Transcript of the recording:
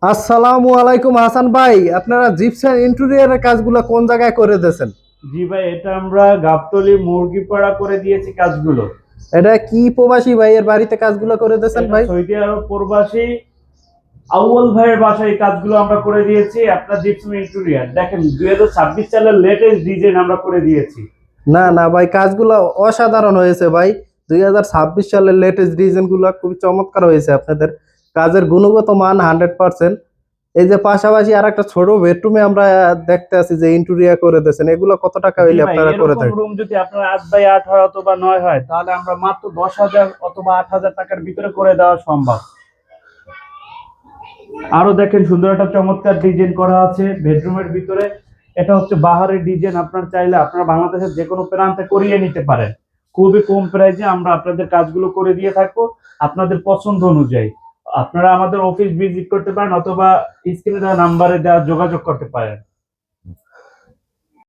আসসালামু আলাইকুম হাসান ভাই, আপনারা জিপসাম ইন্টেরিয়রের কাজগুলো কোন জায়গায় করে দিয়েছেন? জি ভাই, এটা আমরা গাবতলী মুরগিপাড়া করে দিয়েছি কাজগুলো। এটা কি প্রবাসী ভাইয়ের বাড়িতে কাজগুলো করে দিয়েছেন এটা ভাই? সৌদি আরব প্রবাসী আউয়াল ভাইয়ের বাসায় এই কাজগুলো আমরা করে দিয়েছি। আপনার জিপসাম ইন্টেরিয়র দেখেন, 2026 সালের লেটেস্ট ডিজাইন আমরা করে দিয়েছি। না না ভাই, কাজগুলো অসাধারণ হয়েছে ভাই। 2026 সালের লেটেস্ট ডিজাইন গুলো খুবই চমৎকার হয়েছে আপনাদের। কাজের গুণগত মান 100%। এই যে পাশাপাশি আর একটা ছোট বেডরুমে আমরা দেখতে আছি যে ইন্টেরিয়র করে দিয়েছেন, এগুলো কত টাকা জি হইলে ভাই, আপনারা করে এরকম থাকেন? রুম যদি আপনার 8x8 হয় অথবা 9 হয়, তাহলে আমরা মাত্র 10,000 অথবা 8,000 টাকার ভিতরে করে দেওয়া সম্ভব। আরো দেখেন, সুন্দর একটা চমৎকার ডিজাইন করা আছে বেডরুমের ভিতরে। এটা হচ্ছে বাহারের ডিজাইন। আপনার চাইলে আপনারা বাংলাদেশের যে কোনো প্রান্তে করিয়ে নিতে পারেন। খুবই কম প্রাইসে আমরা আপনাদের কাজগুলো করে দিয়ে থাকবো আপনাদের পছন্দ অনুযায়ী। আপনারা আমাদের অফিস ভিজিট করতে পারেন অথবা স্ক্রিনে দেওয়া নাম্বারে দেওয়া যোগাযোগ করতে পারেন।